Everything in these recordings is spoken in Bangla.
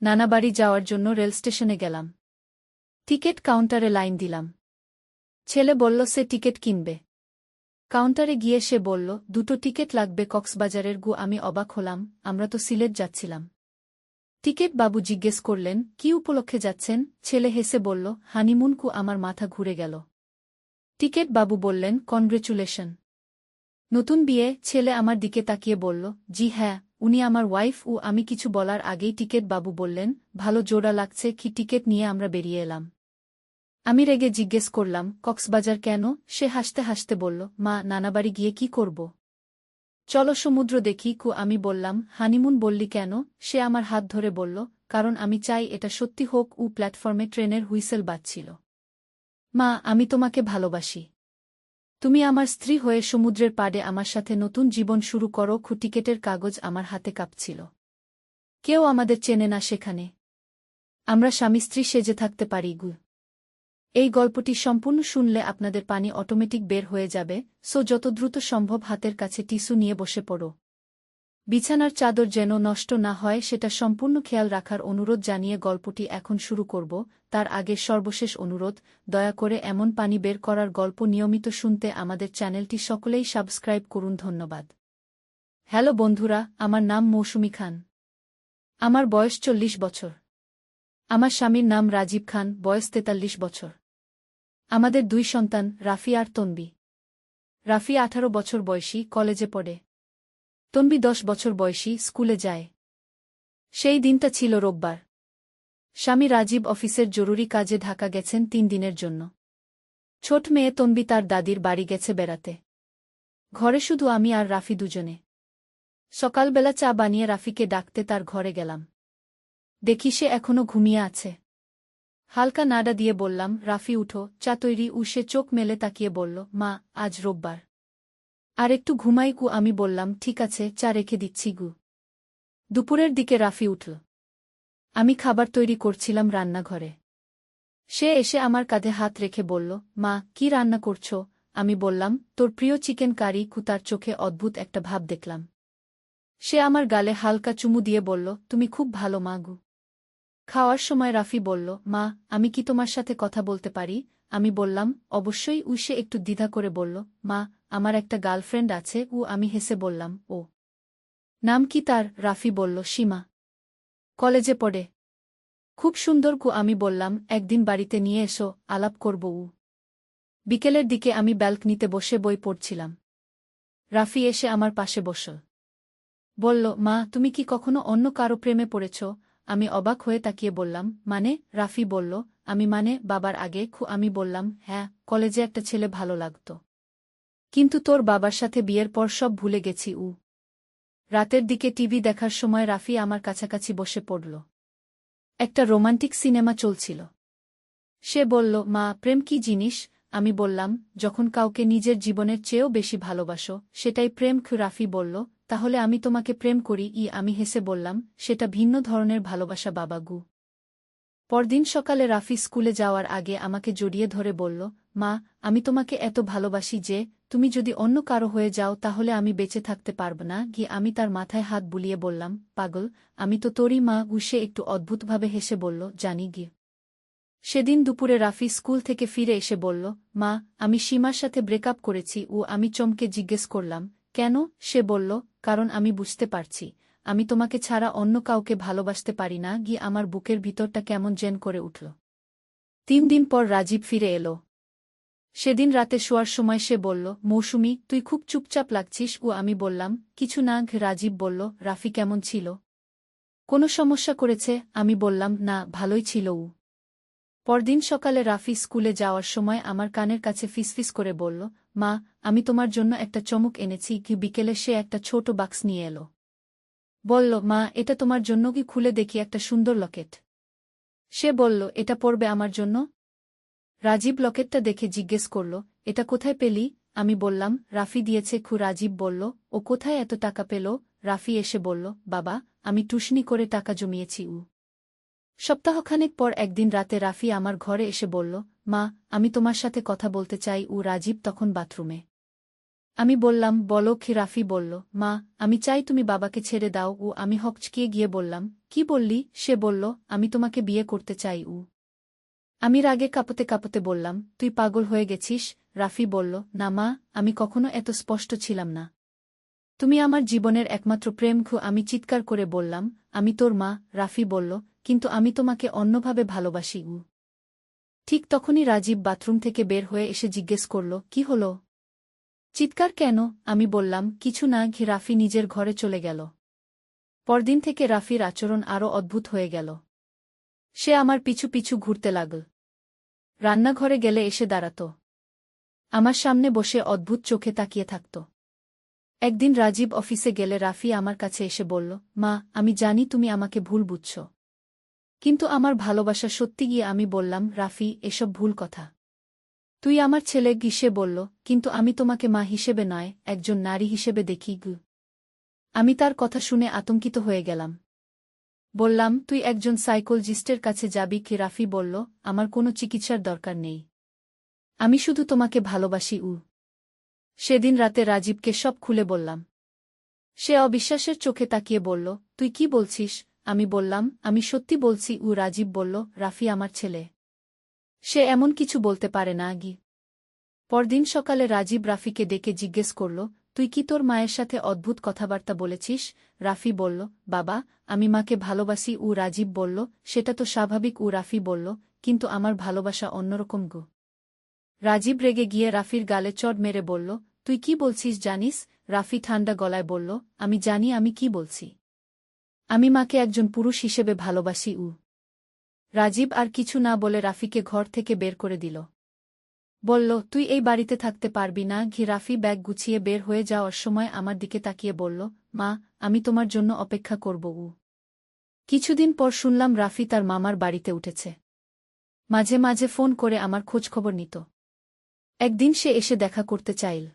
নানা বাড়ি যাওয়ার জন্য রেল স্টেশনে গেলাম। টিকিট কাউন্টারে লাইন দিলাম। ছেলে বলল সে টিকিট কিনবে। কাউন্টারে গিয়ে সে বলল 2টো টিকিট লাগবে কক্সবাজারের। আমি অবাক হলাম, আমরা তো সিলেট যাচ্ছিলাম। টিকিট বাবু জিজ্ঞেস করলেন, কি উপলক্ষে যাচ্ছেন? ছেলে হেসে বলল, হানিমুন। আমার মাথা ঘুরে গেল। টিকিট বাবু বললেন, কনগ্রেচুলেশন। নতুন বিয়ে? ছেলে আমার দিকে তাকিয়ে বলল, জি হ্যাঁ, উনি আমার ওয়াইফ। আমি কিছু বলার আগেই টিকিট বাবু বললেন, ভালো জোড়া লাগছে। কি টিকিট নিয়ে আমরা বেরিয়ে এলাম। আমি রেগে জিজ্ঞেস করলাম, কক্সবাজার কেন? সে হাসতে হাসতে বলল, মা, নানাবাড়ি গিয়ে কি করব? চলো সমুদ্র দেখি। আমি বললাম, হানিমুন বললি কেন? সে আমার হাত ধরে বলল, কারণ আমি চাই এটা সত্যি হোক। প্ল্যাটফর্মে ট্রেনের হুইসেল বাজছিল। মা, আমি তোমাকে ভালোবাসি। তুমি আমার স্ত্রী হয়ে সমুদ্রের পাড়ে আমার সাথে নতুন জীবন শুরু করো। টিকেটের কাগজ আমার হাতে কাঁপছিল। কেউ আমাদের চেনে না সেখানে। আমরা স্বামী স্ত্রী সেজে থাকতে পারি। এই গল্পটি সম্পূর্ণ শুনলে আপনাদের পানি অটোমেটিক বের হয়ে যাবে, সো যত দ্রুত সম্ভব হাতের কাছে টিস্যু নিয়ে বসে পড়ো। বিছানার চাদর যেন নষ্ট না হয় সেটা সম্পূর্ণ খেয়াল রাখার অনুরোধ জানিয়ে গল্পটি এখন শুরু করব। তার আগে সর্বশেষ অনুরোধ, দয়া করে এমন পানি বের করার গল্প নিয়মিত শুনতে আমাদের চ্যানেলটি সকলেই সাবস্ক্রাইব করুন। ধন্যবাদ। হ্যালো বন্ধুরা, আমার নাম মৌসুমী খান। আমার বয়স 40 বছর। আমার স্বামীর নাম রাজীব খান, বয়স 43 বছর। আমাদের 2 সন্তান, রাফি আর তনবি। রাফি 18 বছর বয়সী, কলেজে পড়ে। তনবি 10 বছর বয়সী, স্কুলে যায়। সেই দিনটা ছিল রোববার। স্বামী রাজীব অফিসের জরুরি কাজে ঢাকা গেছেন 3 দিনের জন্য। ছোট মেয়ে তনবি তার দাদির বাড়ি গেছে বেড়াতে। ঘরে শুধু আমি আর রাফি দুজনে। সকালবেলা চা বানিয়ে রাফিকে ডাকতে তার ঘরে গেলাম। দেখি সে এখনো ঘুমিয়ে আছে। হালকা নাড়া দিয়ে বললাম, রাফি উঠো, চা তৈরি। সে চোখ মেলে তাকিয়ে বলল, মা, আজ রোববার। আর একটু ঘুমাই। আমি বললাম, ঠিক আছে, চা রেখে দিচ্ছি। দুপুরের দিকে রাফি উঠল। আমি খাবার তৈরি করছিলাম রান্নাঘরে। সে এসে আমার কাঁধে হাত রেখে বলল, মা, কি রান্না করছো? আমি বললাম, তোর প্রিয় চিকেন কারি। তার চোখে অদ্ভুত একটা ভাব দেখলাম। সে আমার গালে হালকা চুমু দিয়ে বলল, তুমি খুব ভালো মা। খাওয়ার সময় রাফি বলল, মা, আমি কি তোমার সাথে কথা বলতে পারি? আমি বললাম, অবশ্যই। সে একটু দ্বিধা করে বলল, মা, আমার একটা গার্লফ্রেন্ড আছে। আমি হেসে বললাম, ও, নাম কি তার? রাফি বলল, সীমা। কলেজে পড়ে। খুব সুন্দর। আমি বললাম, একদিন বাড়িতে নিয়ে এসো, আলাপ করব। বিকেলের দিকে আমি ব্যালকনিতে বসে বই পড়ছিলাম। রাফি এসে আমার পাশে বসল। বলল, মা, তুমি কি কখনো অন্য কারো প্রেমে পড়েছ? আমি অবাক হয়ে তাকিয়ে বললাম, মানে? রাফি বলল, মানে বাবার আগে। আমি বললাম, হ্যাঁ, কলেজে একটা ছেলে ভালো লাগত। কিন্তু তোর বাবার সাথে বিয়ের পর সব ভুলে গেছি। রাতের দিকে টিভি দেখার সময় রাফি আমার কাছাকাছি বসে পড়ল। একটা রোমান্টিক সিনেমা চলছিল। সে বলল, মা, প্রেম কি জিনিস? আমি বললাম, যখন কাউকে নিজের জীবনের চেয়েও বেশি ভালোবাসো, সেটাই প্রেম। রাফি বলল, তাহলে আমি তোমাকে প্রেম করি। আমি হেসে বললাম, সেটা ভিন্ন ধরনের ভালোবাসা বাবা। পরদিন সকালে রাফি স্কুলে যাওয়ার আগে আমাকে জড়িয়ে ধরে বলল, মা, আমি তোমাকে এত ভালোবাসি যে তুমি যদি অন্য কারো হয়ে যাও তাহলে আমি বেঁচে থাকতে পারব না। আমি তার মাথায় হাত বুলিয়ে বললাম, পাগল, আমি তো তোরই মা। সে একটু অদ্ভুতভাবে হেসে বলল, জানি। সেদিন দুপুরে রাফি স্কুল থেকে ফিরে এসে বলল, মা, আমি সীমার সাথে ব্রেকআপ করেছি। আমি চমকে জিজ্ঞেস করলাম, কেন? সে বলল, কারণ আমি বুঝতে পারছি আমি তোমাকে ছাড়া অন্য কাউকে ভালোবাসতে পারি না। আমার বুকের ভিতরটা কেমন জেন করে উঠল। 3 দিন পর রাজীব ফিরে এলো। সেদিন রাতে শোয়ার সময় সে বলল, মৌসুমী, তুই খুব চুপচাপ লাগছিস। আমি বললাম, কিছু না। রাজীব বলল, রাফি কেমন ছিল? কোনো সমস্যা করেছে? আমি বললাম, না, ভালোই ছিল। পরদিন সকালে রাফি স্কুলে যাওয়ার সময় আমার কানের কাছে ফিসফিস করে বলল, মা, আমি তোমার জন্য একটা চমক এনেছি। বিকেলে সে একটা ছোট বাক্স নিয়ে এলো। বলল, মা, এটা তোমার জন্য। খুলে দেখি একটা সুন্দর লকেট। সে বলল, এটা পরবে আমার জন্য? রাজীব লকেটটা দেখে জিজ্ঞেস করল, এটা কোথায় পেলি? আমি বললাম, রাফি দিয়েছে। রাজীব বলল, ও কোথায় এত টাকা পেল? রাফি এসে বলল, বাবা, আমি টুসনি করে টাকা জমিয়েছি। সপ্তাহখানেক পর একদিন রাতে রাফি আমার ঘরে এসে বলল, মা, আমি তোমার সাথে কথা বলতে চাই। রাজীব তখন বাথরুমে। আমি বললাম, বলো। রাফি বলল, মা, আমি চাই তুমি বাবাকে ছেড়ে দাও। আমি হকচকিয়ে গিয়ে বললাম, কি বললি? সে বলল, আমি তোমাকে বিয়ে করতে চাই। আমি রাগে কাঁপতে কাঁপতে বললাম, তুই পাগল হয়ে গেছিস? রাফি বলল, না মা, আমি কখনো এত স্পষ্ট ছিলাম না। তুমি আমার জীবনের একমাত্র প্রেম। আমি চিৎকার করে বললাম, আমি তোর মা। রাফি বলল, কিন্তু আমি তোমাকে অন্যভাবে ভালোবাসি। ঠিক তখনই রাজীব বাথরুম থেকে বের হয়ে এসে জিজ্ঞেস করল, কি হলো? চিৎকার কেন? আমি বললাম, কিছু না। রাফি নিজের ঘরে চলে গেল। পরদিন থেকে রাফির আচরণ আরও অদ্ভুত হয়ে গেল। সে আমার পিছু পিছু ঘুরতে লাগল। রান্নাঘরে গেলে এসে দাঁড়াত। আমার সামনে বসে অদ্ভুত চোখে তাকিয়ে থাকত। একদিন রাজীব অফিসে গেলে রাফি আমার কাছে এসে বলল, মা, আমি জানি তুমি আমাকে ভুল বুঝছ, কিন্তু আমার ভালোবাসা সত্যি। গিয়ে আমি বললাম, রাফি, এসব ভুল কথা। তুই আমার ছেলে। সে বলল, কিন্তু আমি তোমাকে মা হিসেবে নয়, একজন নারী হিসেবে দেখি। আমি তার কথা শুনে আতঙ্কিত হয়ে গেলাম। বললাম, তুই একজন সাইকোলজিস্টের কাছে যাবি কি? রাফি বলল, আমার কোনো চিকিৎসার দরকার নেই, আমি শুধু তোমাকে ভালোবাসি। সেদিন রাতে রাজীবকে সব খুলে বললাম। সে অবিশ্বাসের চোখে তাকিয়ে বলল, তুই কি বলছিস? আমি বললাম, আমি সত্যি বলছি। রাজীব বলল, রাফি আমার ছেলে, সে এমন কিছু বলতে পারে না। পরদিন সকালে রাজীব রাফিকে ডেকে জিজ্ঞেস করল, তুই কি তোর মায়ের সাথে অদ্ভুত কথাবার্তা বলেছিস? রাফি বলল, বাবা, আমি মাকে ভালোবাসি। রাজীব বলল, সেটা তো স্বাভাবিক। রাফি বলল, কিন্তু আমার ভালোবাসা অন্যরকম। রাজীব রেগে গিয়ে রাফির গালে চড় মেরে বলল, তুই কি বলছিস জানিস? রাফি ঠান্ডা গলায় বলল, আমি জানি আমি কি বলছি। আমি মাকে একজন পুরুষ হিসেবে ভালোবাসি। রাজীব আর কিছু না বলে রাফিকে ঘর থেকে বের করে দিল। বলল, তুই এই বাড়িতে থাকতে পারবি না। রাফি ব্যাগ গুছিয়ে বের হয়ে যাওয়ার সময় আমার দিকে তাকিয়ে বলল, মা, আমি তোমার জন্য অপেক্ষা করব। কিছুদিন পর শুনলাম রাফি তার মামার বাড়িতে উঠেছে। মাঝে মাঝে ফোন করে আমার খোঁজখবর নিত। একদিন সে এসে দেখা করতে চাইল।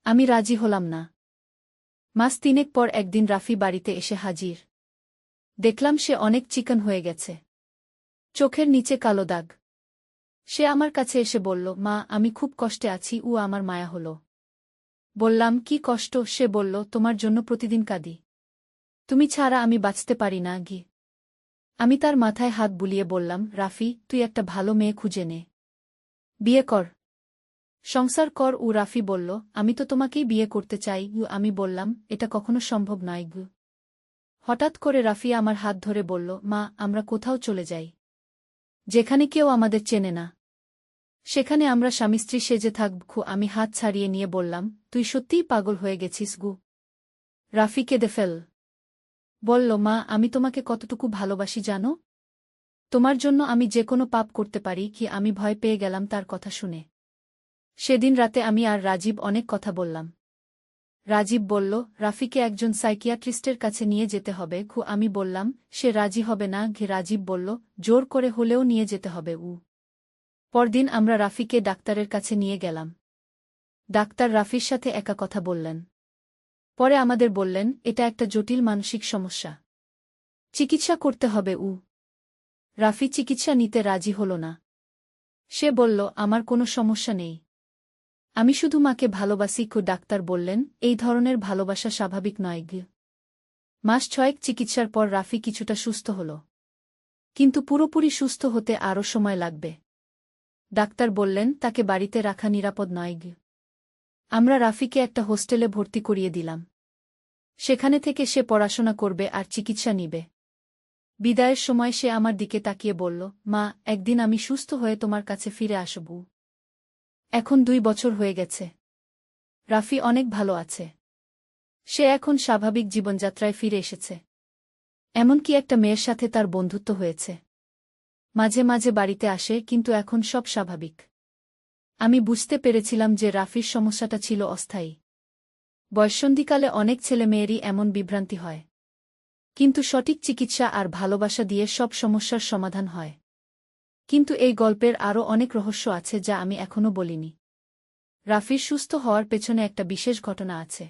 আমি রাজি হলাম না। মাস তিনেক পর একদিন রাফি বাড়িতে এসে হাজির। দেখলাম সে অনেক চিকন হয়ে গেছে, চোখের নিচে কালো দাগ। সে আমার কাছে এসে বলল, মা, আমি খুব কষ্টে আছি। আমার মায়া হল। বললাম, কি কষ্ট? সে বলল, তোমার জন্য প্রতিদিন কাঁদি, তুমি ছাড়া আমি বাঁচতে পারি না। আমি তার মাথায় হাত বুলিয়ে বললাম, রাফি, তুই একটা ভালো মেয়ে খুঁজে নে, বিয়ে কর, সংসার কর। রাফি বলল, আমি তো তোমাকেই বিয়ে করতে চাই। আমি বললাম, এটা কখনো সম্ভব নয়। হঠাৎ করে রাফি আমার হাত ধরে বলল, মা, আমরা কোথাও চলে যাই, যেখানে কেউ আমাদের চেনে না, সেখানে আমরা স্বামী স্ত্রী সেজে থাকব। আমি হাত ছাড়িয়ে নিয়ে বললাম, তুই সত্যিই পাগল হয়ে গেছিস। রাফি কেঁদে ফেল। বলল, মা, আমি তোমাকে কতটুকু ভালোবাসি জানো? তোমার জন্য আমি যে কোনো পাপ করতে পারি। আমি ভয় পেয়ে গেলাম তার কথা শুনে। সেদিন রাতে আমি আর রাজীব অনেক কথা বললাম। রাজীব বলল, রাফিকে একজন সাইকিয়াট্রিস্টের কাছে নিয়ে যেতে হবে। আমি বললাম, সে রাজি হবে না। রাজীব বলল, জোর করে হলেও নিয়ে যেতে হবে। পরদিন আমরা রাফিকে ডাক্তারের কাছে নিয়ে গেলাম। ডাক্তার রাফির সাথে একা কথা বললেন। পরে আমাদের বললেন, এটা একটা জটিল মানসিক সমস্যা, চিকিৎসা করতে হবে। রাফি চিকিৎসা নিতে রাজি হল না। সে বলল, আমার কোনো সমস্যা নেই, আমি শুধু মাকে ভালোবাসি। ডাক্তার বললেন, এই ধরনের ভালোবাসা স্বাভাবিক নয়। মাস 6 চিকিৎসার পর রাফি কিছুটা সুস্থ হল, কিন্তু পুরোপুরি সুস্থ হতে আরও সময় লাগবে। ডাক্তার বললেন, তাকে বাড়িতে রাখা নিরাপদ নয়। আমরা রাফিকে একটা হোস্টেলে ভর্তি করিয়ে দিলাম। সেখানে থেকে সে পড়াশোনা করবে আর চিকিৎসা নিবে। বিদায়ের সময় সে আমার দিকে তাকিয়ে বলল, মা, একদিন আমি সুস্থ হয়ে তোমার কাছে ফিরে আসব। এখন 2 বছর হয়ে গেছে। রাফি অনেক ভালো আছে। সে এখন স্বাভাবিক জীবনযাত্রায় ফিরে এসেছে। এমনকি একটা মেয়ের সাথে তার বন্ধুত্ব হয়েছে। মাঝে মাঝে বাড়িতে আসে, কিন্তু এখন সব স্বাভাবিক। আমি বুঝতে পেরেছিলাম যে রাফির সমস্যাটা ছিল অস্থায়ী। বয়ঃসন্ধিকালে অনেক ছেলেমেয়েরই এমন বিভ্রান্তি হয়, কিন্তু সঠিক চিকিৎসা আর ভালোবাসা দিয়ে সব সমস্যার সমাধান হয়। কিন্তু এই গল্পের আরও অনেক রহস্য আছে যা আমি এখনো বলিনি। রাফির সুস্থ হওয়ার পেছনে একটা বিশেষ ঘটনা আছে।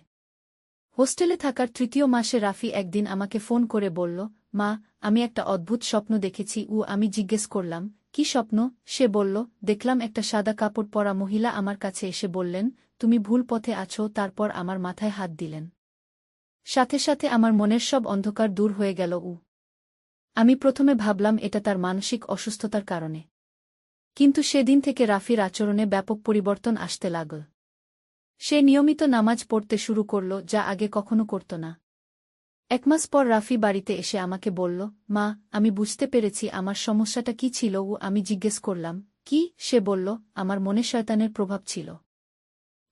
হোস্টেলে থাকার 3য় মাসে রাফি একদিন আমাকে ফোন করে বলল, মা, আমি একটা অদ্ভুত স্বপ্ন দেখেছি। আমি জিজ্ঞেস করলাম, কি স্বপ্ন? সে বলল, দেখলাম একটা সাদা কাপড় পরা মহিলা আমার কাছে এসে বললেন, তুমি ভুল পথে আছো। তারপর আমার মাথায় হাত দিলেন। সাথে সাথে আমার মনের সব অন্ধকার দূর হয়ে গেল। আমি প্রথমে ভাবলাম এটা তার মানসিক অসুস্থতার কারণে। কিন্তু সেদিন থেকে রাফির আচরণে ব্যাপক পরিবর্তন আসতে লাগল। সে নিয়মিত নামাজ পড়তে শুরু করল, যা আগে কখনো করত না। 1 মাস পর রাফি বাড়িতে এসে আমাকে বলল, মা, আমি বুঝতে পেরেছি আমার সমস্যাটা কি ছিল। আমি জিজ্ঞেস করলাম, কি? সে বলল, আমার মনে শয়তানের প্রভাব ছিল।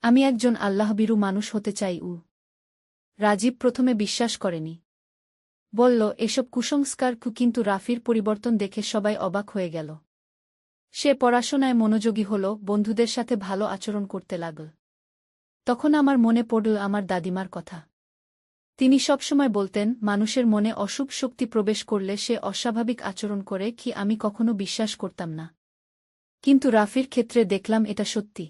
আমি একজন আল্লাহভীরু মানুষ হতে চাই। রাজীব প্রথমে বিশ্বাস করেনি। বলল, এসব কুসংস্কার। কিন্তু রাফির পরিবর্তন দেখে সবাই অবাক হয়ে গেল। সে পড়াশোনায় মনোযোগী হল, বন্ধুদের সাথে ভালো আচরণ করতে লাগল। তখন আমার মনে পড়ল আমার দাদিমার কথা। তিনি সবসময় বলতেন, মানুষের মনে অশুভ শক্তি প্রবেশ করলে সে অস্বাভাবিক আচরণ করে। আমি কখনো বিশ্বাস করতাম না। কিন্তু রাফির ক্ষেত্রে দেখলাম এটা সত্যি।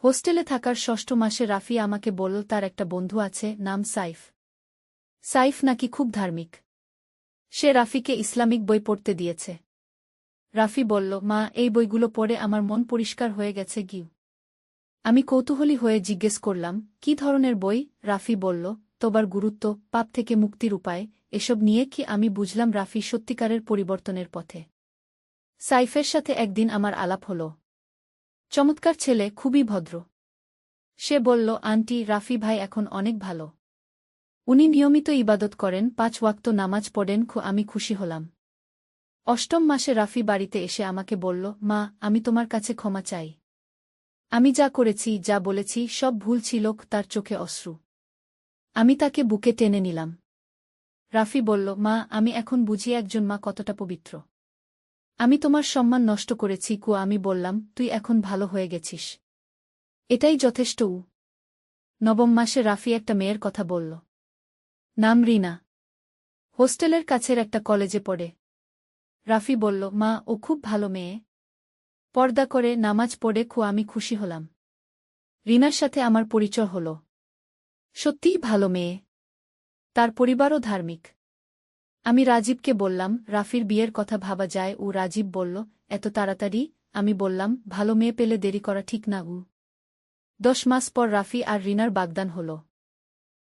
হোস্টেলে থাকার 6ষ্ঠ মাসে রাফি আমাকে বলল তার একটা বন্ধু আছে, নাম সাইফ। সাইফ নাকি খুব ধার্মিক। সে রাফিকে ইসলামিক বই পড়তে দিয়েছে। রাফি বলল, মা, এই বইগুলো পড়ে আমার মন পরিষ্কার হয়ে গেছে। আমি কৌতূহলী হয়ে জিজ্ঞেস করলাম, কি ধরনের বই? রাফি বলল, তোবার গুরুত্ব, পাপ থেকে মুক্তির উপায়, এসব নিয়ে। আমি বুঝলাম রাফি সত্যিকারের পরিবর্তনের পথে। সাইফের সাথে একদিন আমার আলাপ হল। চমৎকার ছেলে, খুবই ভদ্র। সে বলল, আন্টি, রাফি ভাই এখন অনেক ভালো। উনি নিয়মিত ইবাদত করেন, 5 ওয়াক্ত নামাজ পড়েন। আমি খুশি হলাম। 8ম মাসে রাফি বাড়িতে এসে আমাকে বলল, মা, আমি তোমার কাছে ক্ষমা চাই। আমি যা করেছি, যা বলেছি, সব ভুল ছিল। তার চোখে অশ্রু। আমি তাকে বুকে টেনে নিলাম। রাফি বলল, মা, আমি এখন বুঝি একজন মা কতটা পবিত্র। আমি তোমার সম্মান নষ্ট করেছি। আমি বললাম, তুই এখন ভালো হয়ে গেছিস। এটাই যথেষ্ট। 9ম মাসে রাফি একটা মেয়ের কথা বলল। নাম রিনা। হোস্টেলের কাছের একটা কলেজে পড়ে। রাফি বলল, মা, ও খুব ভালো মেয়ে। পর্দা করে, নামাজ পড়ে। আমি খুশি হলাম। রিনার সাথে আমার পরিচয় হল। সত্যিই ভালো মেয়ে। তার পরিবারও ধার্মিক। আমি রাজীবকে বললাম, রাফির বিয়ের কথা ভাবা যায়? রাজীব বলল, এত তাড়াতাড়ি? আমি বললাম, ভালো মেয়ে পেলে দেরি করা ঠিক না। 10 মাস পর রাফি আর রিনার বাগদান হল।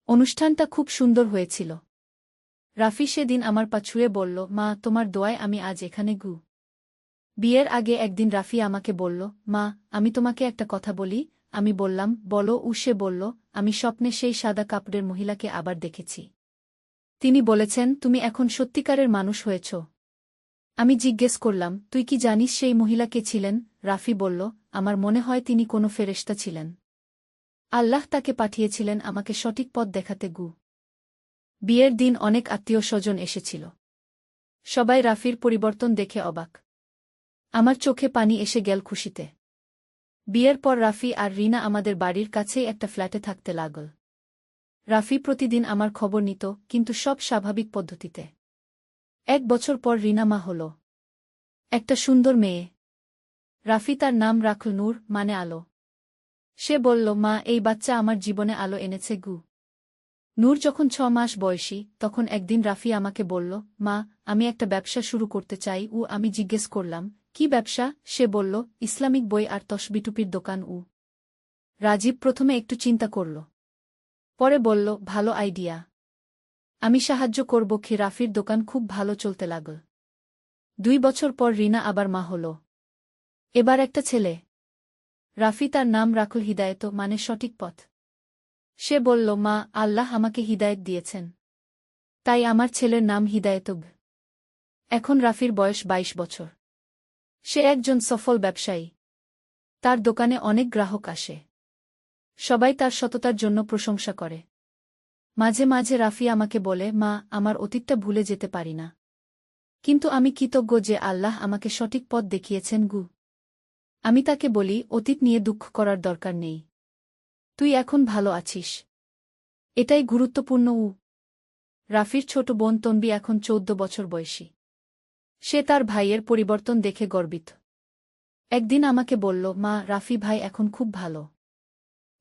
অনুষ্ঠানটা খুব সুন্দর হয়েছিল। রাফি সেদিন আমার পা ছুঁয়ে বলল, মা, তোমার দোয়ায় আমি আজ এখানে। বিয়ের আগে একদিন রাফি আমাকে বলল, মা, আমি তোমাকে একটা কথা বলি। আমি বললাম, বলো। সে বলল, আমি স্বপ্নে সেই সাদা কাপড়ের মহিলাকে আবার দেখেছি। তিনি বলেছেন, তুমি এখন সত্যিকারের মানুষ হয়েছ। আমি জিজ্ঞেস করলাম, তুই কি জানিস সেই মহিলা কে ছিলেন? রাফি বলল, আমার মনে হয় তিনি কোনো ফেরেশতা ছিলেন। আল্লাহ তাকে পাঠিয়েছিলেন আমাকে সঠিক পথ দেখাতে। বিয়ের দিন অনেক আত্মীয়-স্বজন এসেছিল। সবাই রাফির পরিবর্তন দেখে অবাক। আমার চোখে পানি এসে গেল খুশিতে। বিয়ের পর রাফি আর রিনা আমাদের বাড়ির কাছেই একটা ফ্ল্যাটে থাকতে লাগল। রাফি প্রতিদিন আমার খবর নিত, কিন্তু সব স্বাভাবিক পদ্ধতিতে। 1 বছর পর রিনা মা হল। একটা সুন্দর মেয়ে। রাফি তার নাম রাখল নূর, মানে আলো। সে বলল, মা, এই বাচ্চা আমার জীবনে আলো এনেছে। নূর যখন 6 মাস বয়সী, তখন একদিন রাফি আমাকে বলল, মা, আমি একটা ব্যবসা শুরু করতে চাই। আমি জিজ্ঞেস করলাম, কি ব্যবসা? সে বলল, ইসলামিক বই আর তসবিটুপির দোকান। রাজীব প্রথমে একটু চিন্তা করল। পরে বলল, ভালো আইডিয়া। আমি সাহায্য করব। রাফির দোকান খুব ভালো চলতে লাগল। 2 বছর পর রিনা আবার মা হল। এবার একটা ছেলে। রাফি তার নাম রাখল হিদায়ত, মানে সঠিক পথ। সে বলল, মা, আল্লাহ আমাকে হিদায়ত দিয়েছেন, তাই আমার ছেলের নাম হিদায়ত। এখন রাফির বয়স 22 বছর। সে একজন সফল ব্যবসায়ী। তার দোকানে অনেক গ্রাহক আসে। সবাই তার সততার জন্য প্রশংসা করে। মাঝে মাঝে রাফি আমাকে বলে, মা, আমার অতীতটা ভুলে যেতে পারি না। কিন্তু আমি কৃতজ্ঞ যে আল্লাহ আমাকে সঠিক পথ দেখিয়েছেন। আমি তাকে বলি, অতীত নিয়ে দুঃখ করার দরকার নেই। তুই এখন ভালো আছিস, এটাই গুরুত্বপূর্ণ। রাফির ছোট বোন তনবি এখন 14 বছর বয়সী। সে তার ভাইয়ের পরিবর্তন দেখে গর্বিত। একদিন আমাকে বলল, মা, রাফি ভাই এখন খুব ভালো।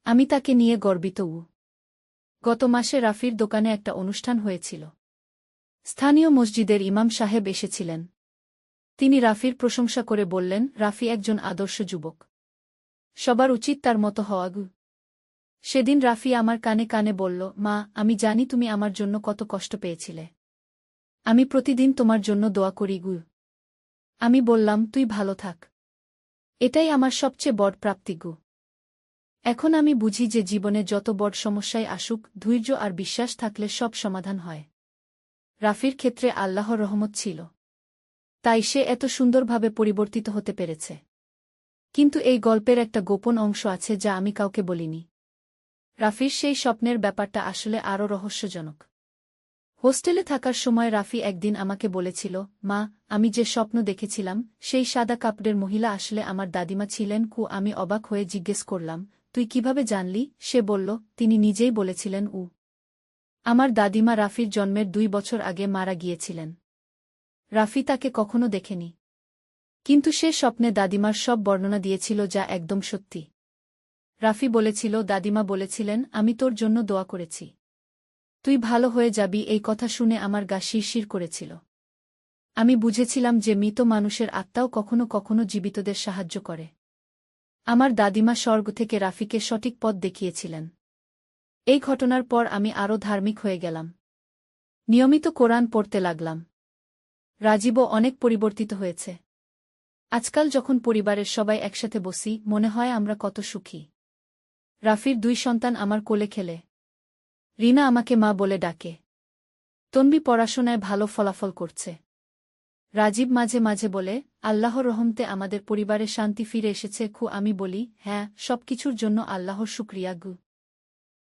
আমি তাকে নিয়ে গর্বিত। গত মাসে রাফির দোকানে একটা অনুষ্ঠান হয়েছিল। স্থানীয় মসজিদের ইমাম সাহেব এসেছিলেন। তিনি রাফির প্রশংসা করে বললেন, রাফি একজন আদর্শ যুবক। সবার উচিত তার মতো হওয়া। সেদিন রাফি আমার কানে কানে বলল, মা, আমি জানি তুমি আমার জন্য কত কষ্ট পেয়েছিলে। আমি প্রতিদিন তোমার জন্য দোয়া করি গু। আমি বললাম, তুই ভালো থাক। এটাই আমার সবচেয়ে বড় প্রাপ্তি গু। এখন আমি বুঝি যে জীবনে যত বড় সমস্যায় আসুক, ধৈর্য আর বিশ্বাস থাকলে সব সমাধান হয়। রাফির ক্ষেত্রে আল্লাহর রহমত ছিল। তাই সে এত সুন্দরভাবে পরিবর্তিত হতে পেরেছে। কিন্তু এই গল্পের একটা গোপন অংশ আছে যা আমি কাউকে বলিনি। রাফির সেই স্বপ্নের ব্যাপারটা আসলে আরও রহস্যজনক। হোস্টেলে থাকার সময় রাফি একদিন আমাকে বলেছিল, মা, আমি যে স্বপ্ন দেখেছিলাম সেই সাদা কাপড়ের মহিলা আসলে আমার দাদিমা ছিলেন। আমি অবাক হয়ে জিজ্ঞেস করলাম, তুই কিভাবে জানলি? সে বলল, তিনি নিজেই বলেছিলেন। আমার দাদিমা রাফির জন্মের 2 বছর আগে মারা গিয়েছিলেন। রাফি তাকে কখনো দেখেনি। কিন্তু সে স্বপ্নে দাদিমার সব বর্ণনা দিয়েছিল যা একদম সত্যি। রাফি বলেছিল, দাদিমা বলেছিলেন, আমি তোর জন্য দোয়া করেছি। তুই ভালো হয়ে যাবি। এই কথা শুনে আমার গা শিরশির করেছিল। আমি বুঝেছিলাম যে মৃত মানুষের আত্মাও কখনো কখনো জীবিতদের সাহায্য করে। আমার দাদিমা স্বর্গ থেকে রাফিকে সঠিক পথ দেখিয়েছিলেন। এই ঘটনার পর আমি আরও ধার্মিক হয়ে গেলাম। নিয়মিত কোরআন পড়তে লাগলাম। রাজীবও অনেক পরিবর্তিত হয়েছে। আজকাল যখন পরিবারের সবাই একসাথে বসি, মনে হয় আমরা কত সুখী। রাফির 2 সন্তান আমার কোলে খেলে। রিনা আমাকে মা বলে ডাকে। তন্বী পড়াশোনায় ভালো ফলাফল করছে। রাজীব মাঝে মাঝে বলে, আল্লাহর রহমতে আমাদের পরিবারে শান্তি ফিরে এসেছে। আমি বলি, হ্যাঁ, সবকিছুর জন্য আল্লাহর শুকরিয়া গু।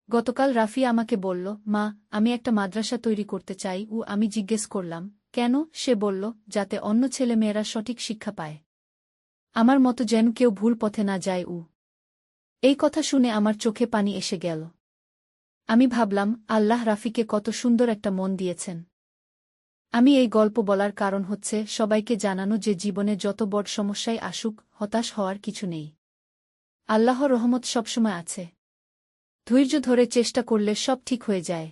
গতকাল রাফি আমাকে বলল, মা, আমি একটা মাদ্রাসা তৈরি করতে চাই। আমি জিজ্ঞেস করলাম, কেন? সে বলল, যাতে অন্য ছেলেমেয়েরা সঠিক শিক্ষা পায়। আমার মতো যেন কেউ ভুল পথে না যায়। এই কথা শুনে আমার চোখে পানি এসে গেল। আমি ভাবলাম, আল্লাহ রাফিকে কত সুন্দর একটা মন দিয়েছেন। আমি এই গল্প বলার কারণ হচ্ছে সবাইকে জানানো যে জীবনে যত বড় সমস্যায় আসুক, হতাশ হওয়ার কিছু নেই। আল্লাহর রহমত সবসময় আছে। ধৈর্য ধরে চেষ্টা করলে সব ঠিক হয়ে যায়।